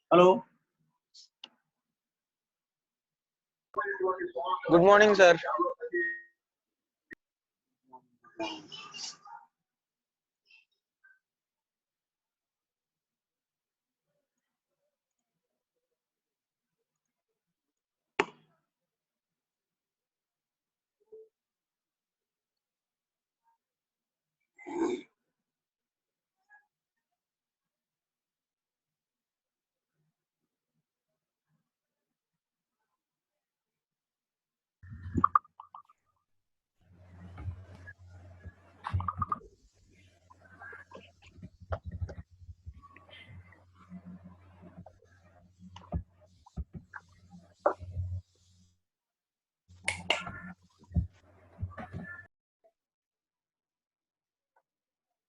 Hello. Good morning, sir.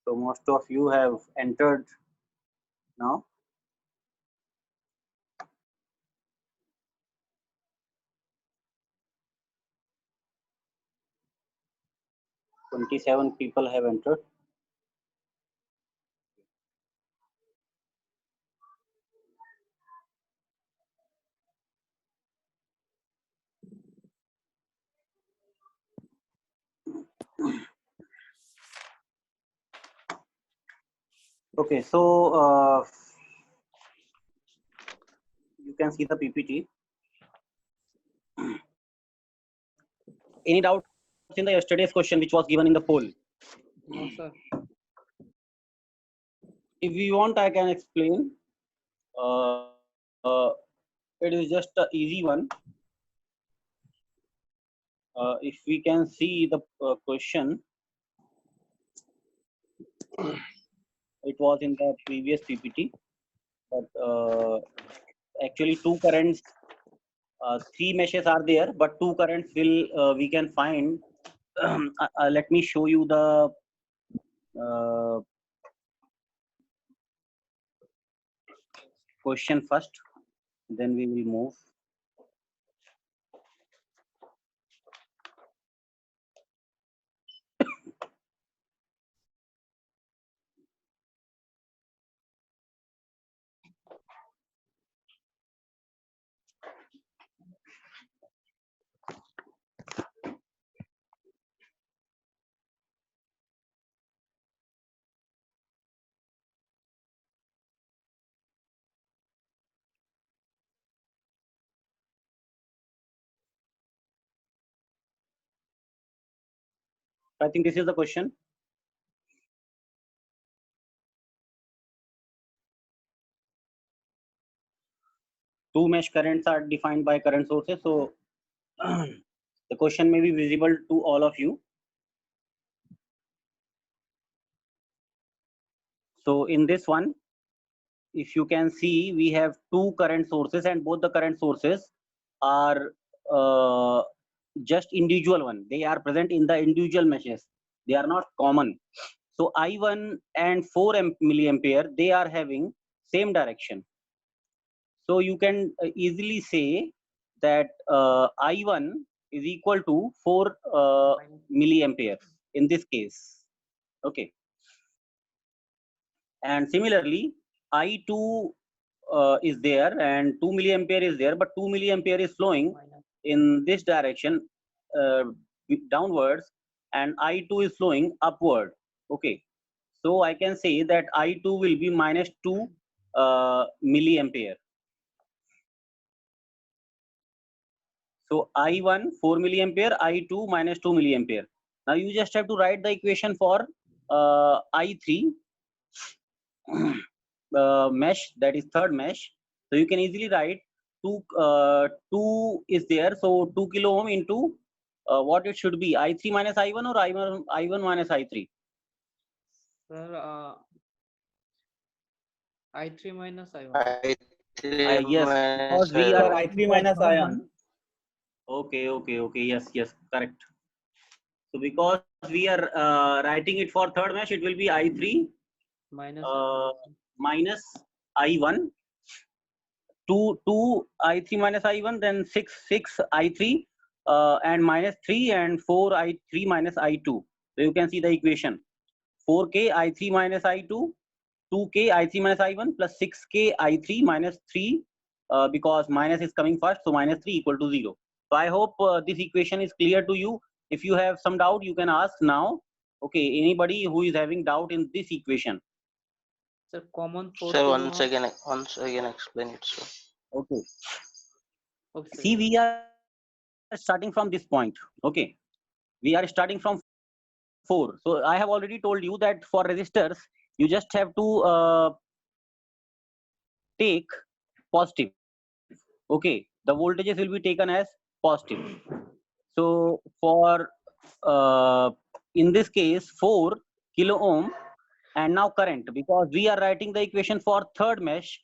So most of you have entered now. "27 people have entered. Okay, so you can see the PPT. Any doubts in the yesterday's question which was given in the poll? No, sir. If you want, I can explain. It is just an easy one. If we can see the question, it was in the previous PPT, but actually two currents, three meshes are there, but two currents will we can find. Let me show you the question first, then we will move. I think this is the question. Two mesh currents are defined by current sources, so the question may be visible to all of you. So in this one, if you can see, we have two current sources, and both the current sources are just individual one. They are present in the individual meshes. They are not common. So I1 and 4 milliampere, they are having same direction. So you can easily say that I1 is equal to 4 milliampere in this case. Okay. And similarly, I2 is there and 2 milliampere is there, but 2 milliampere is flowing in this direction downwards, and I2 is flowing upward. Okay. So I can say that I2 will be minus 2 milliampere. So I1 4 milliampere, I2 minus 2 milliampere. Now you just have to write the equation for I3 mesh, that is third mesh. So you can easily write 2 is there, so 2 kilo ohm into what it should be, I3 minus I1 or I1 minus I3? Sir, I3 minus I1. Yes, because we are I3 minus I1. Okay, yes, correct. So because we are writing it for third mesh, it will be I3 minus I1, 2 I3 minus I1, then 6 I3 and minus 3 and 4 I3 minus I2. So you can see the equation 4K I3 minus I2 2k I3 minus I1 plus 6k I3 minus 3 because minus is coming first, so minus 3 equal to 0. So I hope this equation is clear to you. If you have some doubt, you can ask now. Okay, anybody who is having doubt in this equation? Sir, common 4 Sir, kilo once again explain it, sir. Okay. Okay, sir. See, we are starting from this point. Okay, we are starting from 4. So I have already told you that for resistors, you just have to take positive. Okay, the voltages will be taken as positive. So for in this case 4 kilo ohm, and now current, because we are writing the equation for third mesh.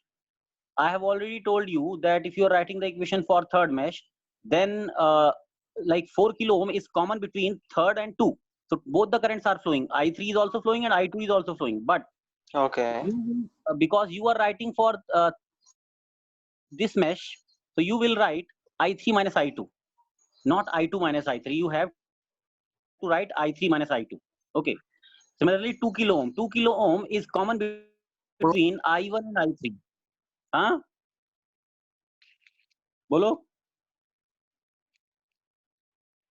I have already told you that if you are writing the equation for third mesh, then like 4 kilo ohm is common between third and 2. So both the currents are flowing. I3 is also flowing and I2 is also flowing. But Okay. because you are writing for this mesh, so you will write I3 minus I2, not I2 minus I3. You have to write I3 minus I2. Okay. Similarly, 2 kilo ohm. 2 kilo ohm is common between I1 and I3. Huh? बोलो,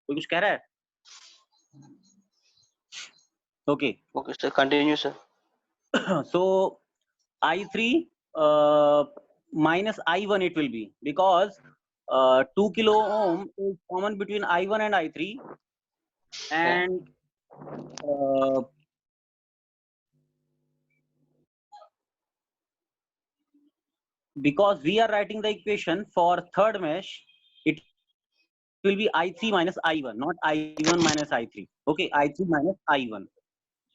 कोई कुछ कह रहा है? Okay. Okay, sir. Continue, sir. So I3 minus I1 it will be, because 2 kilo ohm is common between I1 and I3, and because we are writing the equation for third mesh, it will be I3 minus I1, not I1 minus I3. Okay, I3 minus I1.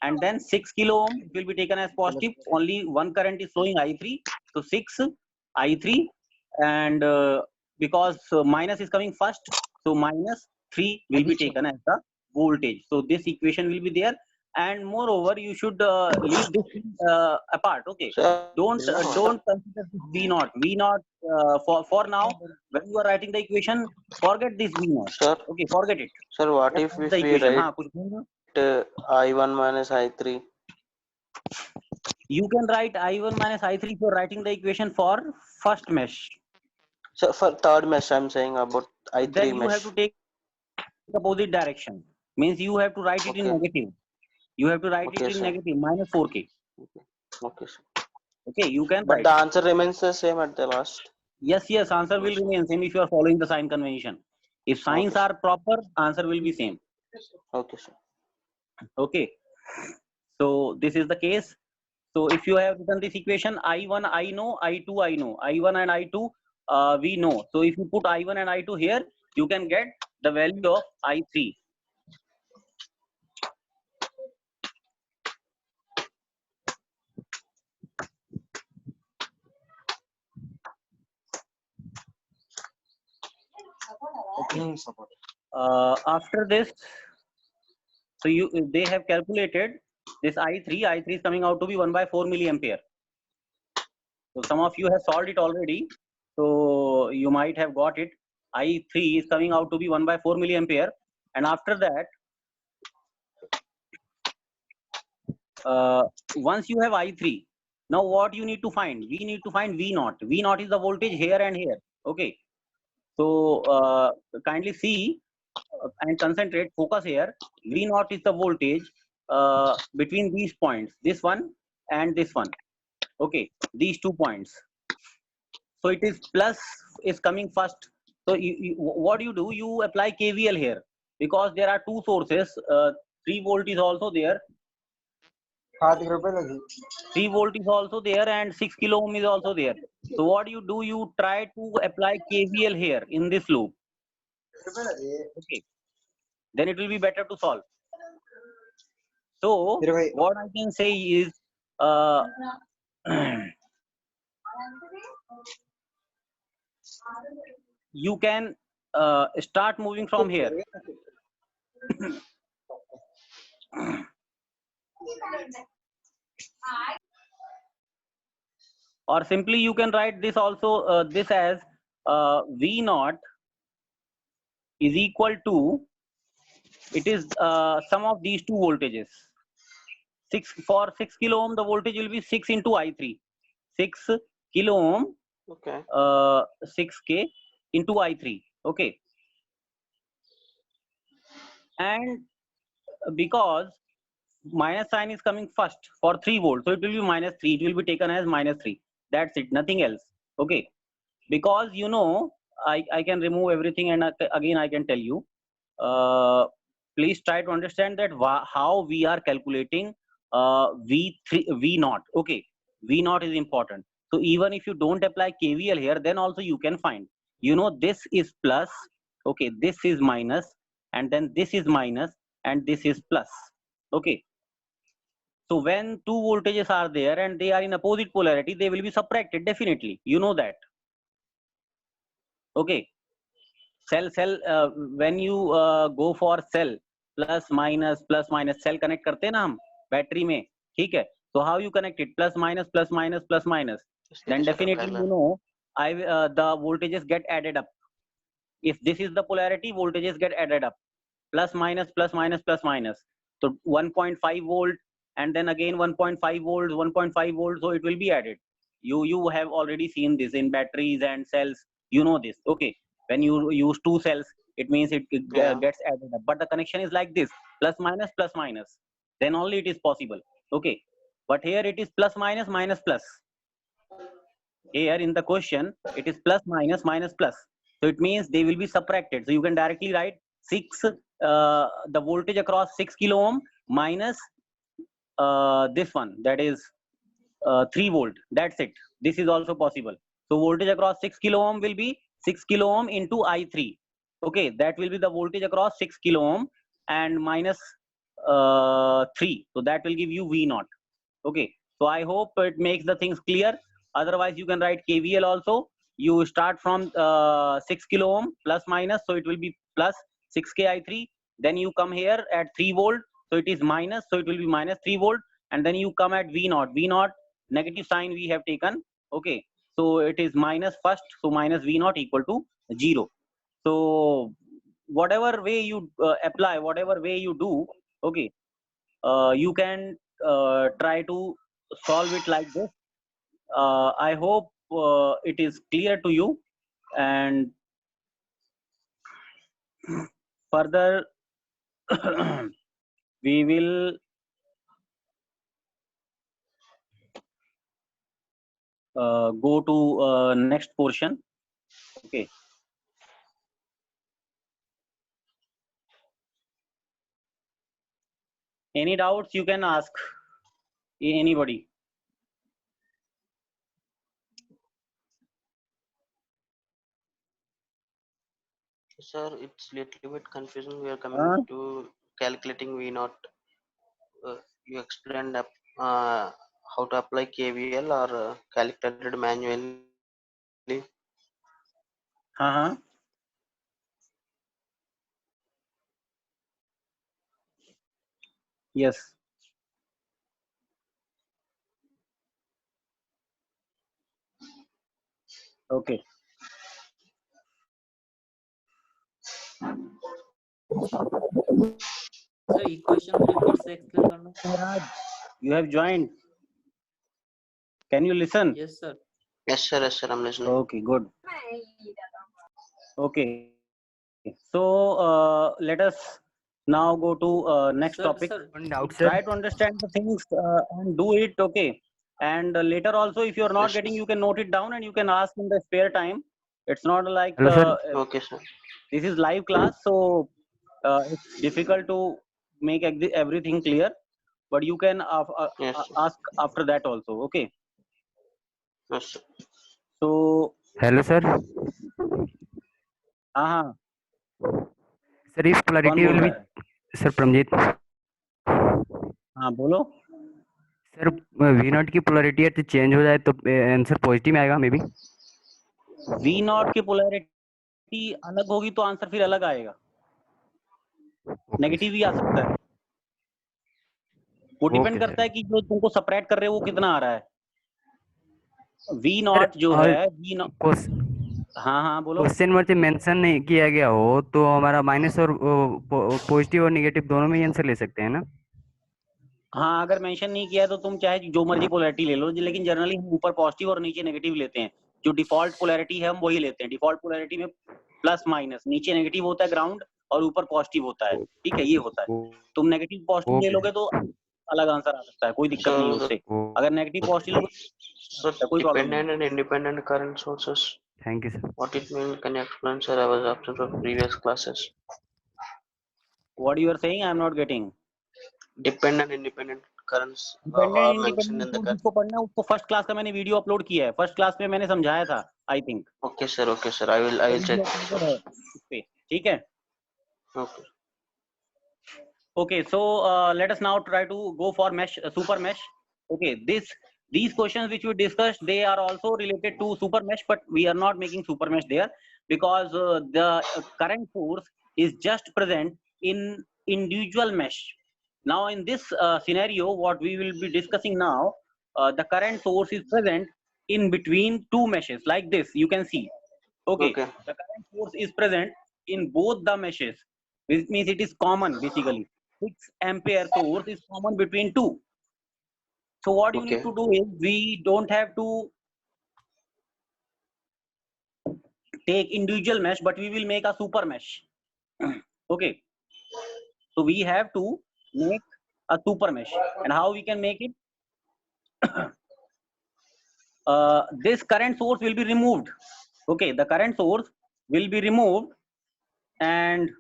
And then 6 kilo ohm will be taken as positive. Only one current is flowing, I3. So 6 I3, and because minus is coming first, so minus 3 will be taken as the voltage. So this equation will be there. And moreover, you should leave this apart. Okay, Sir, don't consider this V naught. V naught for now, when you are writing the equation, forget this V naught. sir, Okay, forget it. sir, what Just if write the we equation. write हाँ, कुछ बोलना? I1 minus I3? You can write I1 minus I3 for writing the equation for first mesh. So for third mesh, I'm saying about I3 Then you mesh. have to take opposite direction. Means you have to write it in Okay. negative. You have to write Okay, it in sir. negative, minus 4k. Okay, sir. Okay, you can But write. the answer remains the same at the last. Yes, answer will remain same if you are following the sign convention. If signs Okay, are proper, answer will be same. Okay, sir. Okay. So this is the case. So if you have written this equation, I1 I know, I2 I know, I1 and I2 we know. So if you put I1 and I2 here, you can get the value of I3. Okay. After this, so they have calculated this I3 is coming out to be 1/4 milliampere. So some of you have solved it already, so you might have got it. I3 is coming out to be 1/4 milliampere, and after that, once you have I3, now what you need to find? We need to find V naught. V naught is the voltage here and here. Okay. So kindly see and concentrate, focus here. V naught is the voltage between these points, this one and this one. Okay, these 2 points. So it is plus is coming first. So what do? You apply KVL here, because there are 2 sources. 3 volt is also there. 3 volt is also there, and 6 kilo ohm is also there. So what do? You try to apply KVL here in this loop. Okay. Then it will be better to solve. So what I can say is you can start moving from here. Or simply you can write this also, this as V naught is equal to, it is sum of these 2 voltages. 6 kilo ohm, the voltage will be 6 into I3. 6 kilo ohm, Okay. 6K into I3. Okay. And because minus sign is coming first for 3 volts, so it will be minus 3. It will be taken as minus 3. That's it, nothing else. Okay. Because you know, I can remove everything, and again I can tell you. Please try to understand that how we are calculating V naught. Okay, V naught is important. So even if you don't apply KVL here, then also you can find. You know, this is plus. Okay, this is minus, and then this is minus, and this is plus. Okay. So when two voltages are there and they are in opposite polarity, they will be subtracted definitely. You know that. Okay. Cell when you go for cell plus minus cell connect करते हैं ना हम battery में, ठीक है? So how you connect it? Plus minus plus minus plus minus. Then definitely you know the voltages get added up. If this is the polarity, voltages get added up. Plus minus plus minus plus minus. So 1.5 volt and then again 1.5 volts, 1.5 volts. So it will be added. You have already seen this in batteries and cells. You know this. Okay. When you use two cells, it means it gets added up. But the connection is like this: plus minus plus minus. Then only it is possible. Okay. But here it is plus minus minus plus. Here in the question, it is plus minus minus plus. So it means they will be subtracted. So you can directly write 6, the voltage across 6 kilo ohm minus this one, that is 3 volt. That's it. This is also possible. So voltage across 6 kilo ohm will be 6 kilo ohm into I3. Okay, that will be the voltage across 6 kilo ohm and minus 3. So that will give you V naught. Okay, so I hope it makes the things clear. Otherwise, you can write KVL also. You start from 6 kilo ohm plus minus, so it will be plus 6K I3. Then you come here at 3 volt, so it is minus, so it will be minus 3 volt. And then you come at V naught. V naught, negative sign we have taken. Okay, so it is minus first, so minus V naught equal to 0. So whatever way you apply, whatever way you do, okay, you can try to solve it like this. I hope it is clear to you, and further we will go to next portion. Okay. Any doubts you can ask anybody. Sir, it's little bit confusing. We are coming to calculating V naught. You explained how to apply KVL or calculated manually. Yes. Okay. Sir, equation repeat से explain करना. You have joined. Can you listen? Yes, sir. Yes, sir. Yes, sir. I'm listening. Okay, good. Okay. So let us now go to next topic. Sir, Try to understand the things and do it. Okay. And later also, if you are not Yes, getting, yes. you can note it down and you can ask in the spare time. It's not like Hello, sir. Okay, sir. this is live class, so it's difficult to make everything clear. But you can Yes, sir. ask after that also. Okay. Yes, sir. So Hello, sir. हाँ Sir, if कौन polarity बोल will रहा be, है? sir, Pramjit. हाँ बोलो. Sir V not की polarity अगर change हो जाए तो आंसर पॉजिटिव में आएगा मे बी. V नॉट की पोलैरिटी अलग होगी तो आंसर फिर अलग आएगा. नेगेटिव भी आ सकता है. वो डिपेंड करता है कि जो तुमको सेपरेट कर रहे हो वो कितना आ रहा है. V नॉट जो है V नॉट. हाँ बोलो. क्वेश्चन में मेंशन नहीं किया गया हो तो हमारा माइनस और पॉजिटिव और नेगेटिव दोनों में आंसर ले सकते हैं ना. हाँ, अगर मेंशन नहीं किया है तो तुम चाहे जो मर्जी पोलैरिटी ले लो, लेकिन जनरली हम ऊपर पॉजिटिव और नीचे नेगेटिव लेते हैं। जो डिफॉल्ट पोलैरिटी है हम वही लेते हैं। डिफॉल्ट पोलैरिटी में प्लस माइनस, नीचे नेगेटिव होता है ग्राउंड और ऊपर पॉजिटिव होता है। ठीक है, ये होता है। तुम नेगेटिव पॉजिटिव ले ओके लोगे तो अलग आंसर आ सकता है, कोई दिक्कत नहीं है So उससे। अगर नेगेटिव पॉजिटिव लोगे so तो कोई प्रॉब्लम नहीं। dependent and independent current sources. Thank you sir. What it means? Can you explain, sir? I was absent from previous classes. What you are saying, I am not getting. Dependent independent currents dependent are mentioned independent in the source जिसको पढ़ना है उसको first class का मैंने video upload किया है। First class में मैंने समझाया था, I think. Okay, sir. Okay, sir. I will check. Video है उस पे, ठीक है। Okay. Okay, so let us now try to go for mesh, super mesh. Okay, these questions which we discussed, they are also related to super mesh, but we are not making super mesh there because the current source is just present in individual mesh. Now in this scenario, what we will be discussing now, the current source is present in between two meshes like this. You can see. Okay, Okay. the current source is present in both the meshes, which means it is common basically. 6 ampere source is common between two. So what you need Okay. to do is, we don't have to take individual mesh, but we will make a super mesh. Okay, so we have to make a super mesh, and how we can make it? This current source will be removed. Okay, the current source will be removed, and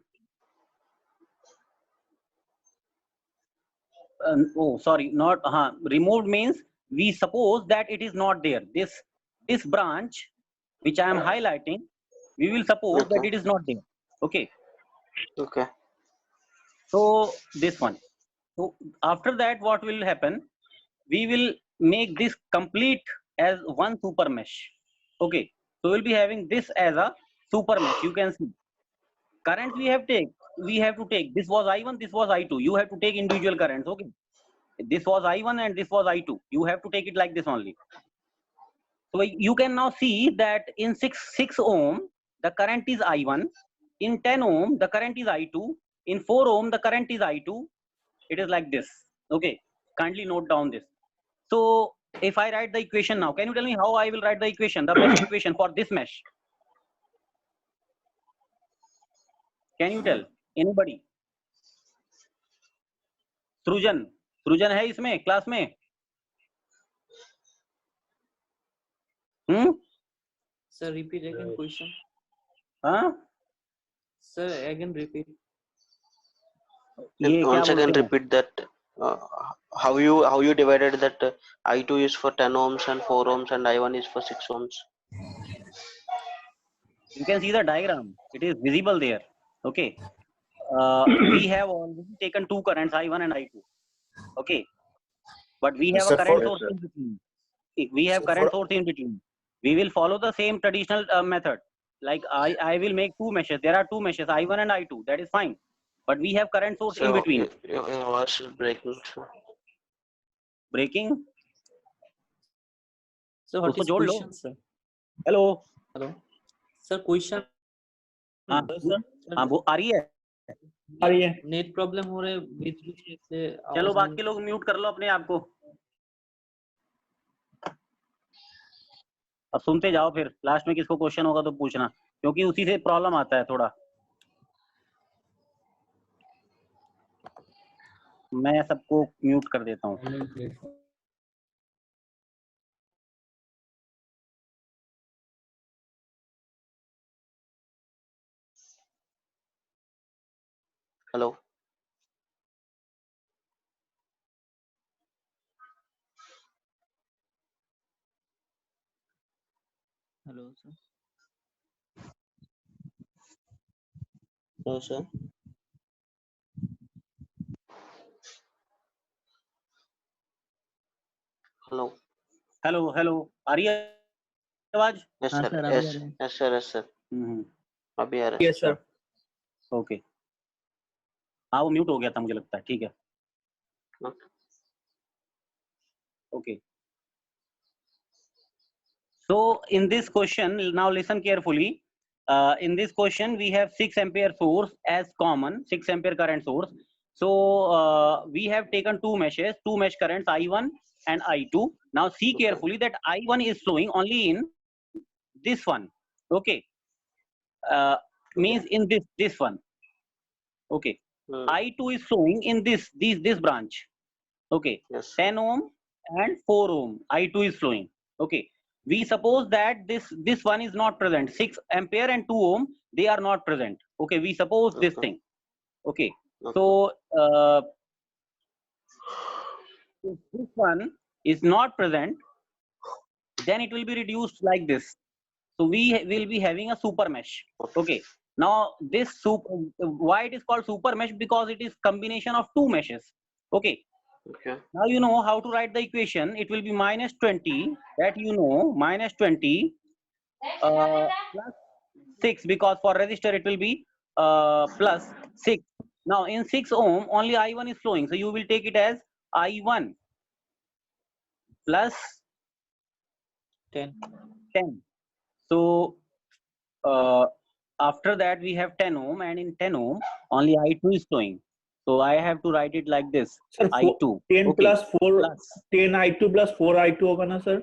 oh sorry, not removed means we suppose that it is not there. This branch which I am highlighting, we will suppose that Okay. it is not there. Okay, Okay. so this one. So after that, what will happen? We will make this complete as one super mesh. Okay, so we'll be having this as a super mesh. You can see currents we have to take. This was I1, this was I2. You have to take individual currents. Okay, this was I1 and this was I2. You have to take it like this only. So you can now see that in 6 ohm the current is I1, in 10 ohm the current is I2, in 4 ohm the current is I2. It is like this. Okay, kindly note down this. So if I write the equation now, can you tell me how I will write the equation, the mesh equation for this mesh? Can you tell anybody? सृजन है इसमें class में? Sir, repeat again question. हाँ, Sir, again repeat. ये क्या Once again, बोलते हैं? repeat that. How you divided that I2 is for 10 ohms and 4 ohms and I1 is for 6 ohms. You can see the diagram. It is visible there. Okay. We have already taken two currents, I1 and I2. Okay. But we have a Sir, current for- source in between. If we have Sir, current for- source in between, we will follow the same traditional method. Like I will make two meshes. There are two meshes, I1 and I2. That is fine. But we have current source in So between. your voice is breaking. Sir. Breaking. So what उसको is जोड़ लो. question, sir? Hello. Hello. Sir, question. हाँ, हाँ, वो आ रही है. Net problem हो रहे बीच बीच में से चलो आवाज बाकी लोग म्यूट कर लो अपने आप को. अब सुनते जाओ, फिर लास्ट में किसको क्वेश्चन होगा तो पूछना, क्योंकि उसी से प्रॉब्लम आता है थोड़ा. मैं सबको म्यूट कर देता हूँ. Hello. Hello sir. Hello, sir. Hello. Hello, आ रही है आवाज? Yes, हाँ sir. Sir, Yes. अभी आ रहे हैं. Yes, sir. Yes, sir. अभी आ रहा है. Yes, sir. ओके. हाँ, वो म्यूट हो गया था मुझे लगता है. ठीक है. Okay. Okay. So in this question, now listen carefully. In this question, we have 6 ampere source as common, 6 ampere current source. So we have taken two meshes, two mesh currents I1 and I2. Now see Okay. carefully that I1 is flowing only in this one. Okay. Means in this one. Okay. I2 is flowing in this branch. Okay. Yes. 10 ohm and 4 ohm. I2 is flowing. Okay. We suppose that this one is not present. 6 ampere and 2 ohm, they are not present. Okay. We suppose this Okay. thing. Okay. Okay. So if this one is not present, then it will be reduced like this. So we will be having a super mesh. Okay. Now this why it is called super mesh? Because it is combination of two meshes. Okay. Okay. Now you know how to write the equation. It will be minus 20, that you know, minus 20 plus 6, because for resistor it will be plus 6. Now in 6 ohm only I1 is flowing, so you will take it as I1 plus 10. 10. So after that we have 10 ohm, and in 10 ohm only I2 is flowing. So I have to write it like this. Sir I2 10 okay plus 4 plus 10 I2 plus 4 I2 होगा ना sir?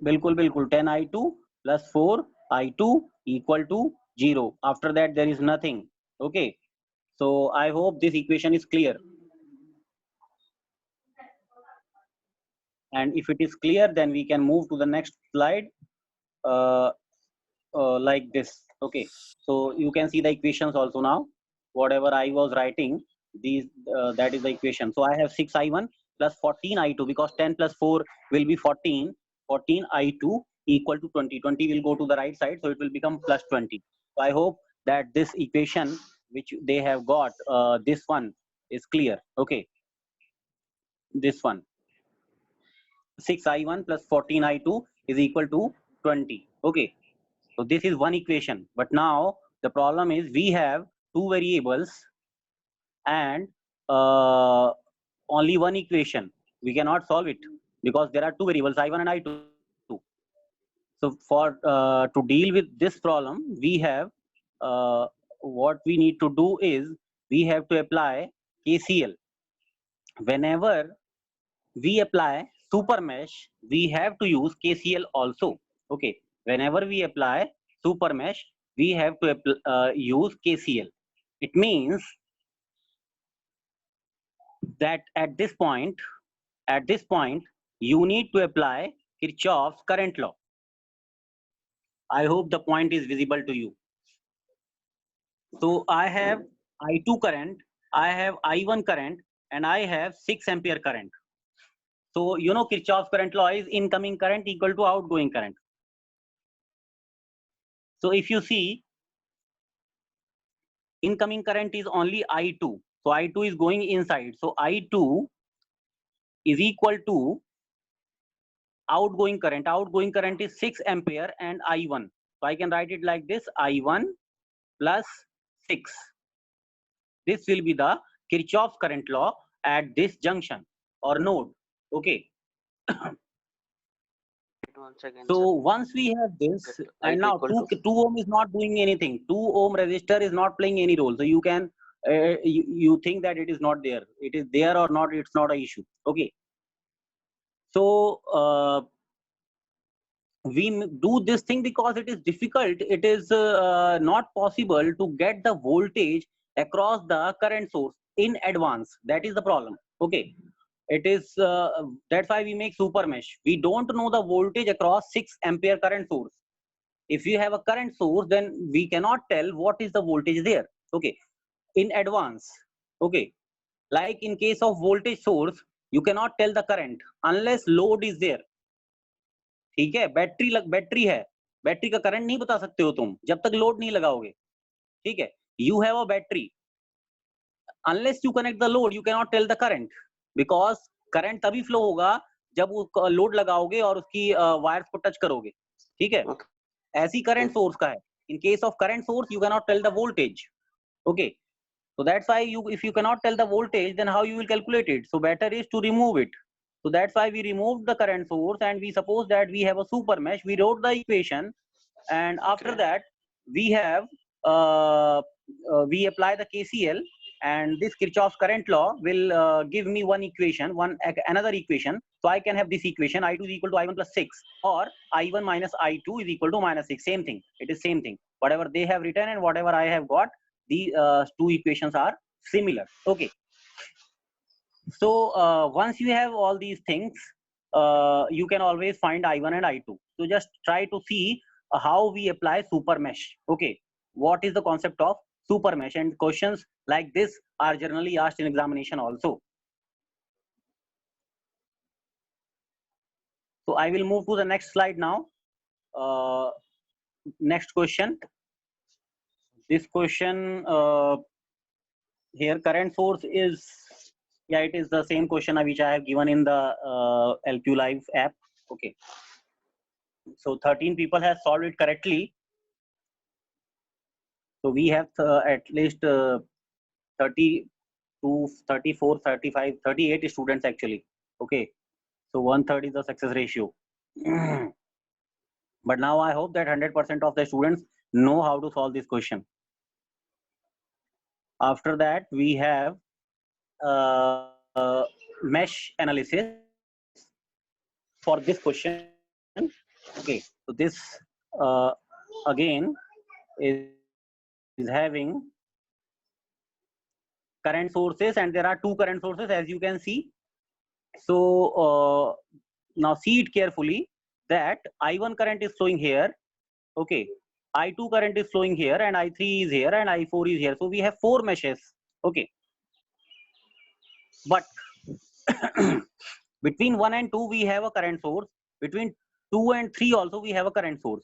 बिल्कुल 10 I2 plus 4 I2 equal to 0. After that there is nothing. Okay. So I hope this equation is clear. And if it is clear, then we can move to the next slide. Like this. Okay. So you can see the equations also now. Whatever I was writing, these that is the equation. So I have 6 I1 plus 14 I2, because 10 plus 4 will be 14. 14 I2 equal to 20. 20 will go to the right side, so it will become plus 20. So I hope that this equation which they have got, this one is clear. Okay. This one, 6 I1 plus 14 I2 is equal to 20. Okay. So this is one equation. But now the problem is we have two variables and only one equation. We cannot solve it because there are two variables, I1 and I2. So for to deal with this problem, we have what we need to do is we have to apply KCL. Whenever we apply super mesh, we have to use KCL also. Okay. Whenever we apply super mesh, we have to use KCL. It means that at this point you need to apply Kirchhoff's current law. I hope the point is visible to you. So I have I2 current, I have I1 current, and I have 6 ampere current. So you know Kirchhoff's current law is incoming current equal to outgoing current. So if you see, incoming current is only I2. So I2 is going inside. So I2 is equal to outgoing current. Outgoing current is 6 ampere and I1. So I can write it like this: I1 plus 6. This will be the Kirchhoff's current law at this junction or node. Okay. Once again, So sir. once we have this, That and I2 now equal 2 ohm is not doing anything. 2 ohm resistor is not playing any role. So you can you think that it is not there. It is there or not, it's not an issue. Okay. So we do this thing because it is difficult. It is not possible to get the voltage across the current source in advance. That is the problem. Okay. It is that's why we make super mesh. We don't know the voltage across 6 ampere current source. If you have a current source, then we cannot tell what is the voltage there. Okay. In advance. Okay. Like in case of voltage source, you cannot tell the current unless load is there. ठीक है. Battery है, battery का current नहीं बता सकते हो तुम जब तक लोड नहीं लगाओगे. ठीक है. You have a battery. Unless you connect the load, you cannot tell the current, because current तभी flow होगा जब लोड लगाओगे और उसकी वायर्स को टच करोगे. ठीक है. ऐसी करंट सोर्स का है. In case of current source, you cannot tell the voltage. Okay. So that's why if you cannot tell the voltage, then how you will calculate it? So better is to remove it. So that's why we removed the current source, and we suppose that we have a super mesh. We wrote the equation, and after that we have we apply the KCL, and this Kirchhoff's current law will give me one equation, another equation. So I can have this equation: I2 is equal to I1 plus 6, or I1 minus I2 is equal to minus 6. Same thing. It is same thing. Whatever they have written and whatever I have got, the two equations are similar. Okay. So once you have all these things, you can always find I1 and I2. So just try to see how we apply super mesh. Okay. What is the concept of super mesh? And questions like this are generally asked in examination also. So I will move to the next slide now. Next question. This question here, current source is, yeah, it is the same question which I have given in the LQ Live app. Okay. So 13 people have solved it correctly. So we have at least 32, 34, 35, 38 students actually. Okay. So 1/3 is the success ratio. But now I hope that 100% of the students know how to solve this question. After that, we have mesh analysis for this question. Okay. So this again is having current sources, and there are two current sources, as you can see. So now see it carefully that I1 current is flowing here. Okay. I2 current is flowing here, and I3 is here, and I4 is here. So we have four meshes. Okay. But between 1 and 2 we have a current source. Between 2 and 3 also we have a current source.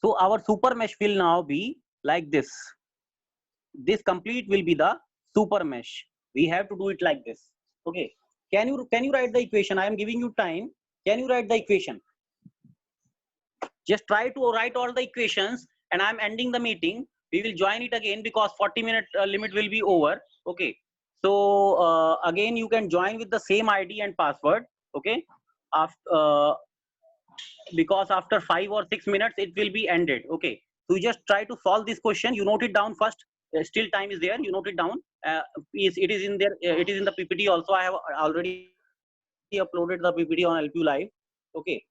So our super mesh will now be like this. This complete will be the super mesh. We have to do it like this. Okay. Can you write the equation? I am giving you time. Can you write the equation? Just try to write all the equations, and I'm ending the meeting. We will join it again because 40-minute limit will be over. Okay. So again, you can join with the same ID and password. Okay. After, because after 5 or 6 minutes, it will be ended. Okay. So you just try to solve this question. You note it down first. Still time is there. You note it down. It is in there. It is in the PPT also. I have already uploaded the PPT on LQ Live. Okay.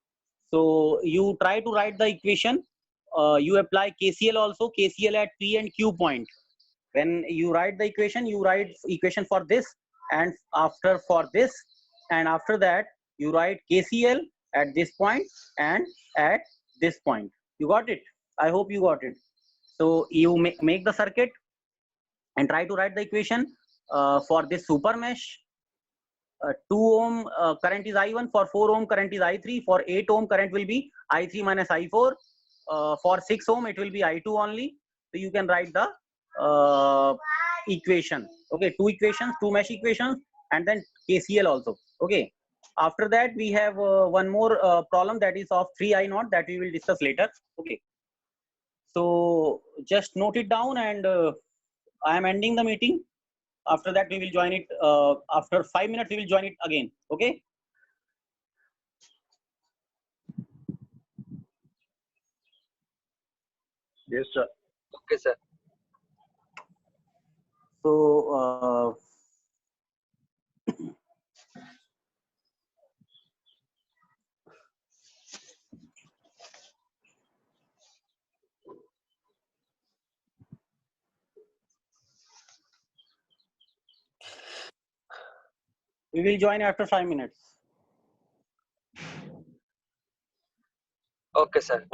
So you try to write the equation. You apply KCL also. KCL at P and Q point. When you write the equation, you write equation for this, and after for this, and after that you write KCL at this point and at this point. You got it? I hope you got it. So you make the circuit and try to write the equation for this super mesh. 2 ohm current is I1, for 4 ohm current is I3, for 8 ohm current will be I3 minus I4, for 6 ohm it will be I2 only. So you can write the equation. Okay, two equations, two mesh equations, and then KCL also. Okay. After that we have one more problem, that is of 3I0, that we will discuss later. Okay. So just note it down, and I am ending the meeting. After that we will join it. After 5 minutes we will join it again. Okay. Yes, sir. Okay, sir. So we will join after 5 minutes. Okay, sir.